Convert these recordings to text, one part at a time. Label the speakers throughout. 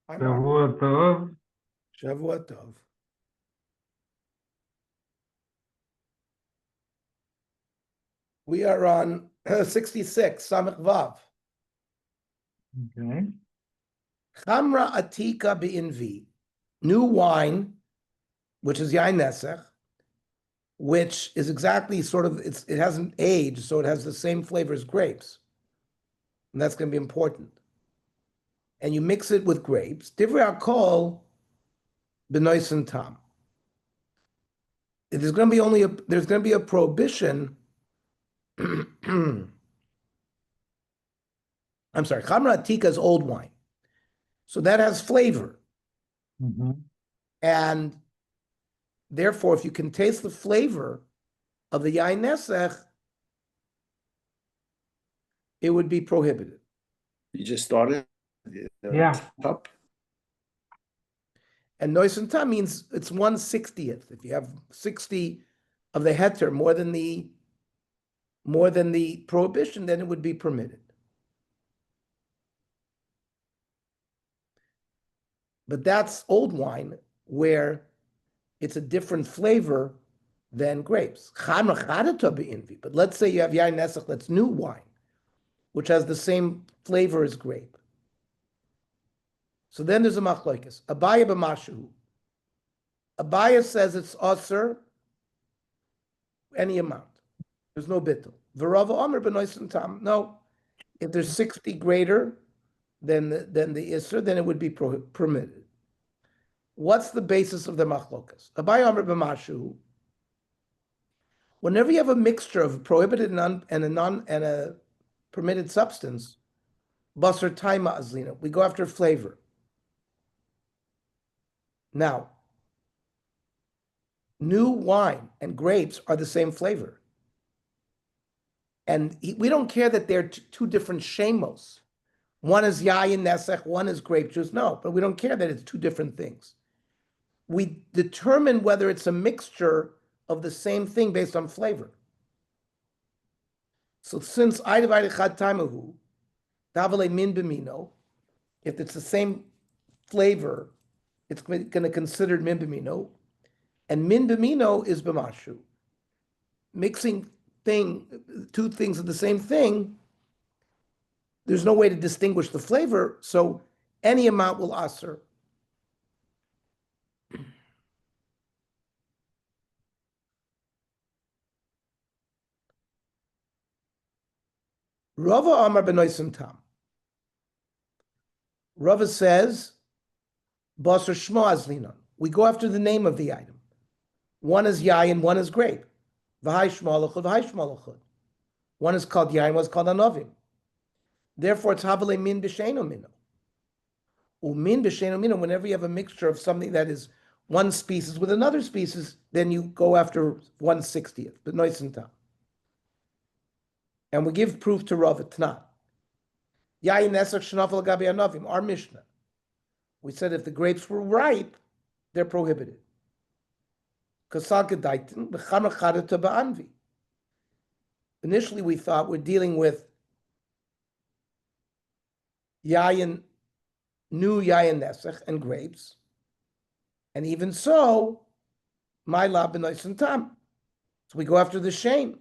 Speaker 1: Hi, Mark.
Speaker 2: Shavua Tov.
Speaker 1: Shavua Tov. We are on 66, Samech Vav.
Speaker 2: Okay.
Speaker 1: Chamra Atika B'Invi. New wine, which is Yain Nesech, which is exactly sort of, it hasn't aged, so it has the same flavor as grapes. And that's going to be important. And you mix it with grapes. Divrei Akol B'Noisen Tam. There's going to be a prohibition. I'm sorry, Chamra Atika is old wine. So that has flavor.
Speaker 2: Mm-hmm.
Speaker 1: And therefore, if you can taste the flavor of the Yain Nesech, it would be prohibited.
Speaker 3: You just started?
Speaker 2: Yeah.
Speaker 3: Up?
Speaker 1: And Noisen Tam means it's 1/60th. If you have 60 of the heter more than the prohibition, then it would be permitted. But that's old wine where it's a different flavor than grapes. But let's say you have Yain Nesech that's new wine, which has the same flavor as grape. So then there's a machlokes. Abaya b'mashu. Abaya says it's aser any amount. There's no bittul. V'rava omer b'noisen tam. No, if there's 60 greater than the iser, then it would be permitted. What's the basis of the machlokes? Abaya omer b'mashu. Whenever you have a mixture of prohibited and a permitted substance, basar taima azlina, we go after flavor. Now, new wine and grapes are the same flavor. And we don't care that they're two different shemos. One is yayin nesech, one is grape juice. No, but we don't care that it's two different things. We determine whether it's a mixture of the same thing based on flavor. So since I divided chad taimahu, davale min b'mino, if it's the same flavor, it's going to consider min b'mino, and min b'mino is b'mashu. Mixing two things of the same thing, there's no way to distinguish the flavor, so any amount will aser. Rava Amar b'noisim tam. Rava says, Basar shmo azlinon. We go after the name of the item. One is yayin, one is grape. V'hai shmalachud, v'hai shmalachud. One is called yayin, one is called anovim. Therefore, it's havale min b'sheino mino. Umin b'sheino mino, whenever you have a mixture of something that is one species with another species, then you go after 1/60th, but noisim tam. And we give proof to Rav Tana. Yayin nesach shenafel gabi anovim, our Mishnah. We said if the grapes were ripe, they're prohibited. Initially, we thought we're dealing with yayin, new yayin nesach and grapes, and even so, my lab b'noisen tam. So we go after the shame,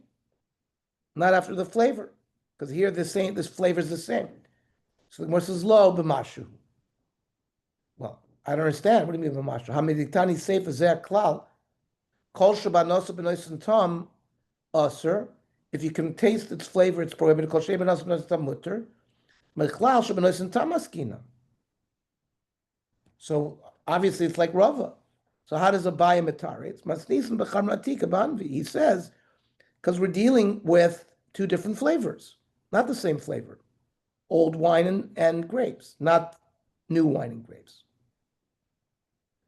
Speaker 1: not after the flavor, because here the same. This flavor is the same. So the Gemara says lo b'mashu. Well, I don't understand. What do you mean b'mashu? Hamiditani sefer zeh klal. Kol shabanosa b'noisen tam aser. If you can taste its flavor, it's prohibited. Kol shebanosa b'noisen tam mutter. Mechlal shabanoisen tam askina. So obviously it's like Rava. So how does a buy a matare? It's masnisim b'chamratika b'anvi. He says, because we're dealing with two different flavors, not the same flavor. Old wine and grapes, not new wine and grapes.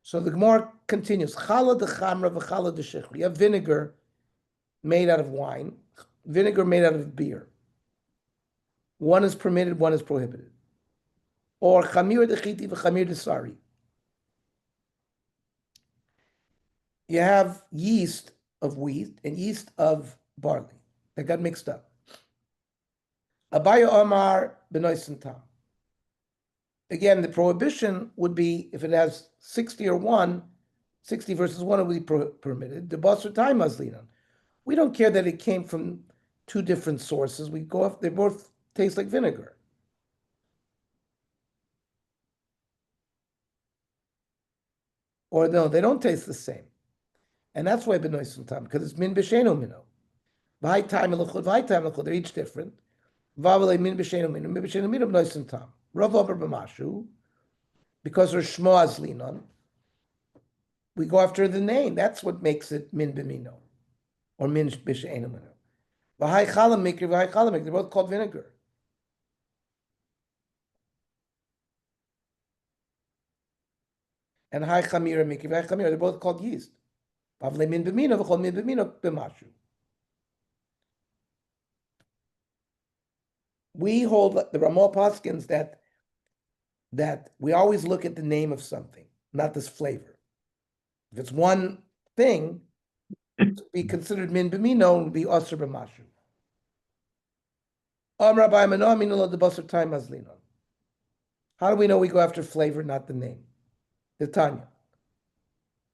Speaker 1: So the Gemara continues. Chala de chamra v'chala de shechri. You have vinegar made out of wine, vinegar made out of beer. One is permitted, one is prohibited. Or chamir de chiti v'chamir de sari. You have yeast of wheat and yeast of barley that got mixed up. Abaya Omar b'noisen tam. again, the prohibition would be if it has 60 or 1, 60 versus 1 would be permitted. The basar time mazlinan. We don't care that it came from two different sources. We go off, they both taste like vinegar. Or no, they don't taste the same. And that's why benoisim tam, because it's min b'sheno mino. V'hai time elachud, v'hai time elachud, they're each different. V'avalei min b'sheno mino benoisim tam. Rav omer b'mashu, because her shmo azlinon, we go after the name. That's what makes it min b'mino, or min b'sheno mino. V'hai chalam mikri, v'hai chalam mikri, they're both called vinegar. And hai chamira mikri, v'hai chamira, they're both called yeast. V'avalei min b'mino, v'chol min b'mino b'mashu. We hold the Ramah Paskins that we always look at the name of something, not this flavor. If it's one thing, to be considered min b'mino and be osir b'mashu. How do we know we go after flavor, not the name? The Tanya.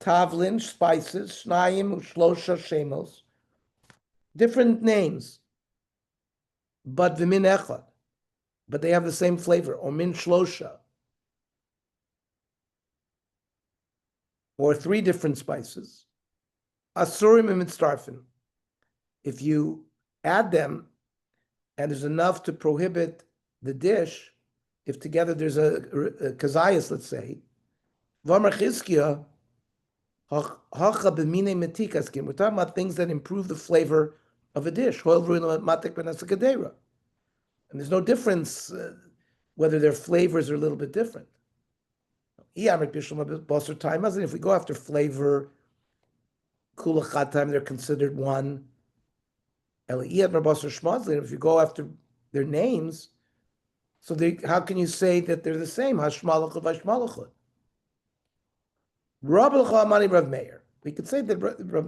Speaker 1: Tavlin, spices, shnayim, shlosha, shemos. Different names, but v'min echad. But they have the same flavor, or min shlosha. Or 3 different spices. Asurim and mitzarfin. If you add them, and there's enough to prohibit the dish, if together there's a kazayas, let's say, v'amar chizkiya, hacha b'mine metikaskim. We're talking about things that improve the flavor of a dish. And there's no difference whether their flavors are a little bit different. If we go after flavor, kulachat time, they're considered one. If you go after their names, so how can you say that they're the same? Hashmalachud v'hashmalachud. Rav L'cha Rav Meir. We could say that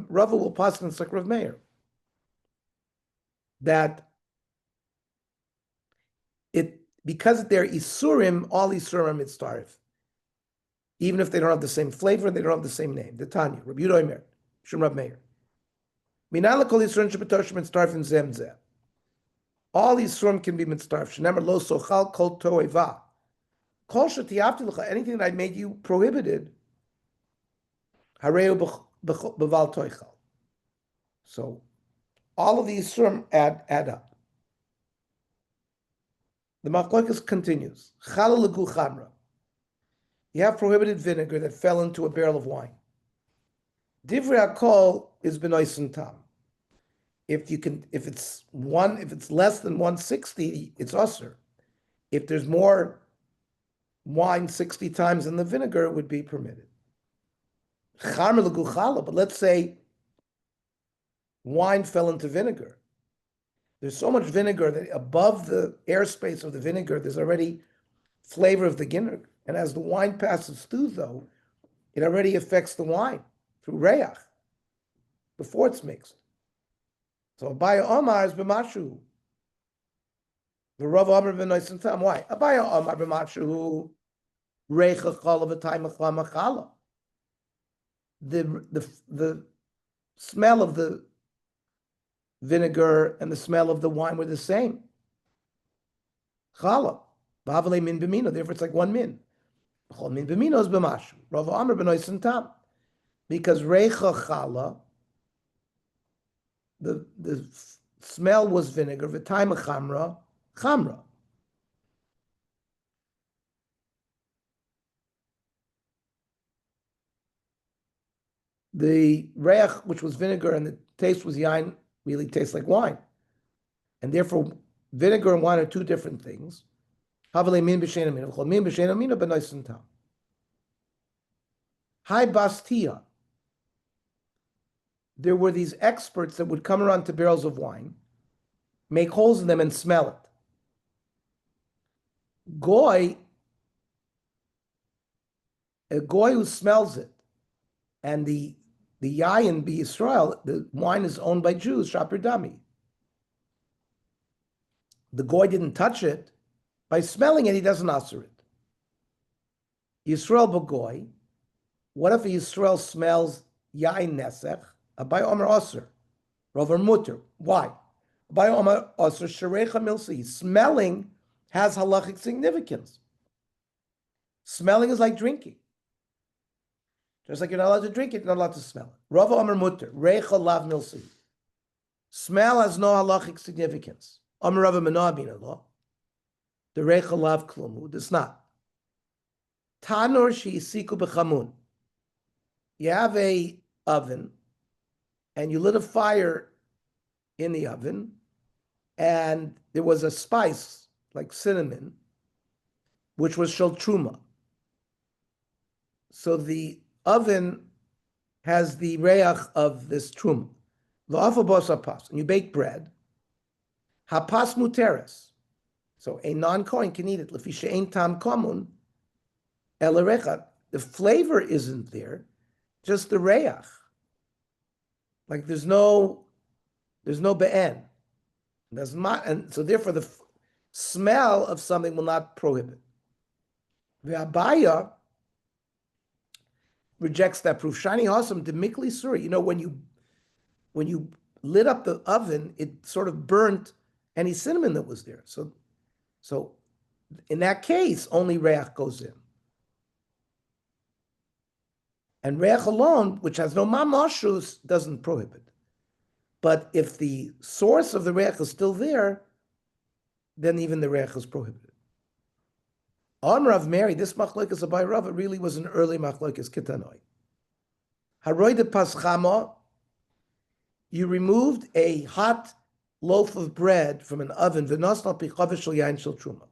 Speaker 1: Rav will pass on like Rav Meir. That because they're isurim, all isurim are mitzarif. Even if they don't have the same flavor and they don't have the same name. The Tanya, Rabbi Yehuda Omer, Shem Rav Meir. Minala kol yisurim shebetosh mitzarif and zemzeh. All isurim can be mitzarif. Shenemar lo sochal kol toeva. Kol shetiyavti l'cha, anything that I made you prohibited, hareu b'val toichal. So all of these isurim add up. The machlokes continues. Chala l'gu chamra. You have prohibited vinegar that fell into a barrel of wine. Divrei hakol is benoisen tam. If it's less than 160, it's usher. If there's more wine 60 times than the vinegar, it would be permitted. Charmer l'gu chala, but let's say wine fell into vinegar. There's so much vinegar that above the airspace of the vinegar, there's already flavor of the vinegar. And as the wine passes through, though, it already affects the wine through reyach before it's mixed. So Abaya Omar is b'mashu. The Rav Omar b'noisen tam. Why? Abaya Omar b'mashu reicha chala v'tay mechala machala. The smell of the vinegar and the smell of the wine were the same. Chala. B'avalei min b'mino. Therefore, it's like one min. Min b'mino is b'mashu. Rav Amar b'noisen tam. Because reicha chala, the smell was vinegar. V'tay mechamra, chamra. The reich, which was vinegar, and the taste was yain, really tastes like wine. And therefore, vinegar and wine are two different things. Havalei min b'shein amina, v'chol min b'shein amina b'noisen tam. Hai bastia. There were these experts that would come around to barrels of wine, make holes in them and smell it. A goy who smells it, and the yayin be Israel, the wine is owned by Jews, Shaper Dami. The goy didn't touch it. By smelling it, he doesn't answer it. Yisrael b'goy. What if a Yisrael smells yain nesech? Abai omer aser, rover mutter. Why? Abai omer aser sharecha milsi. Smelling has halachic significance. Smelling is like drinking. Just like you're not allowed to drink it, you're not allowed to smell it. Rava omer mutter, recha lav milsi. Smell has no halachic significance. Omer Rava menah bin Allah. The recha lav klumu does not. Tanur she'isiku b'chamun. You have a oven, and you lit a fire in the oven, and there was a spice like cinnamon, which was shel truma. So the oven has the reach of this truma. V'afabos hapas, and you bake bread. Hapas muteres. So a non-Kohen can eat it. Lefi she'ein tam komun elarecha. The flavor isn't there, just the reach. Like there's no be'en. And so therefore the smell of something will not prohibit. The Abaya rejects that proof. Shani Hasam demikli suri. You know, when you lit up the oven, it sort of burnt any cinnamon that was there. So in that case, only reach goes in. And reach alone, which has no mamashus, doesn't prohibit. But if the source of the reach is still there, then even the reach is prohibited. On Rav Mary, this machlokes Abai Rav, it really was an early machlokes kitanoi. Haroy de paschama, you removed a hot loaf of bread from an oven, v'nosna pichavish shel yain shel truma.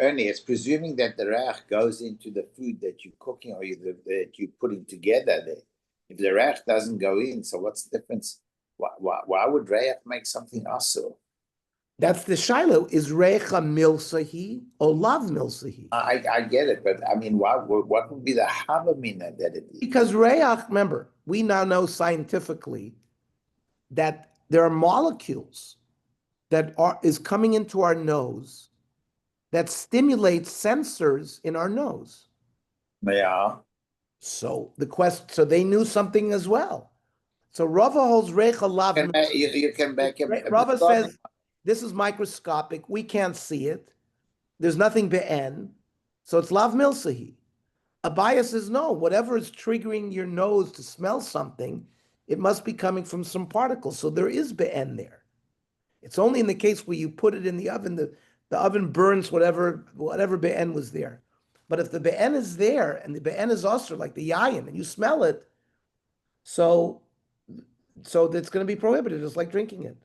Speaker 3: Only it's presuming that the rach goes into the food that you're cooking or that you're putting together there. If the rach doesn't go in, so what's the difference? Why would rach make something asur?
Speaker 1: That's the shiloh. Is recha milsahi or lav milsahi?
Speaker 3: I get it, but I mean, what would be the havamina that it is?
Speaker 1: Because reach, remember, we now know scientifically that there are molecules that is coming into our nose that stimulates sensors in our nose.
Speaker 3: Yeah.
Speaker 1: So so they knew something as well. So Rava holds recha lav.
Speaker 3: You can back him.
Speaker 1: Rava says this is microscopic. We can't see it. There's nothing be'en. So it's lav milsahi. Abaya says no. Whatever is triggering your nose to smell something, it must be coming from some particles. So there is be'en there. It's only in the case where you put it in the oven, the oven burns whatever be'en was there. But if the be'en is there and the be'en is also like the yayin and you smell it, so it's going to be prohibited. It's like drinking it.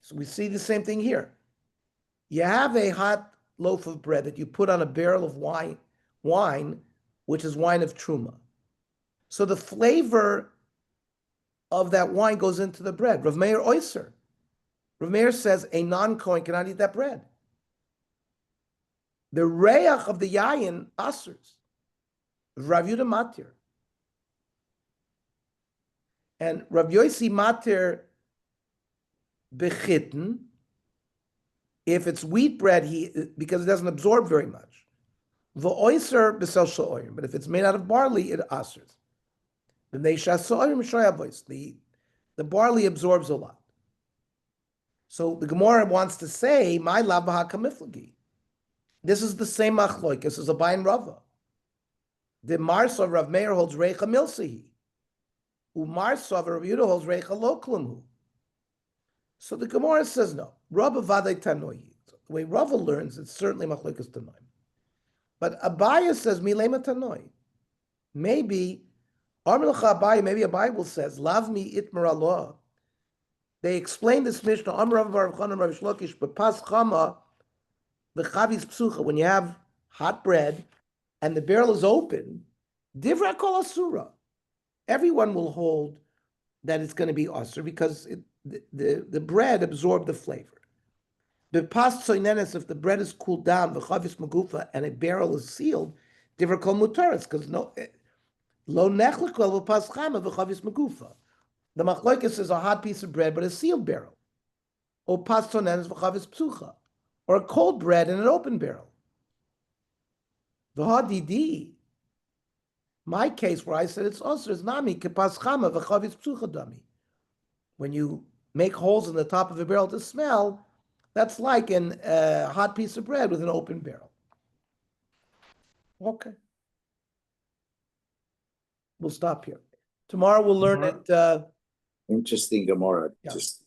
Speaker 1: So we see the same thing here. You have a hot loaf of bread that you put on a barrel of wine, which is wine of truma. So the flavor of that wine goes into the bread. Rav Meir oyser. Rav Meir says a non-Kohen cannot eat that bread. The reach of the yayin asers. Rav Yudah matir. And Rav Yossi matir bechitten. If it's wheat bread, because it doesn't absorb very much. V'oiser b'sel sha'oyim. But if it's made out of barley, it asers. The barley absorbs a lot. So the Gemara wants to say, "My labaha kamiflagi." This is the same machloik. This is a bayin rava. The Marsa Rav Meir holds reicha milsihi. Umarsa Rav Yehuda holds reicha lo klumu. So the Gemara says no. Rava vaday tanoi. The way Rava learns, it's certainly machlokas tanoi. But Abaya says milema tanoi. Maybe a Bible says, Lav mi itmar Allah. They explain this Mishnah, when you have hot bread and the barrel is open, divra kol asura. Everyone will hold that it's going to be asur because the bread absorbed the flavor. If the bread is cooled down, and a barrel is sealed, divra kol mutaris, because Lo nechlekel v'paschama v'chavis megufa. The machlokes is a hot piece of bread, but a sealed barrel. O pastonen is v'chavis psucha. or a cold bread in an open barrel. V'hadidi. My case where I said it's also is nami kepas chama v'chavis psuchadami. When you make holes in the top of a barrel to smell, that's like a hot piece of bread with an open barrel. Okay. We'll stop here. Tomorrow we'll learn it.
Speaker 3: Interesting Gemara.
Speaker 1: Yeah.
Speaker 3: Just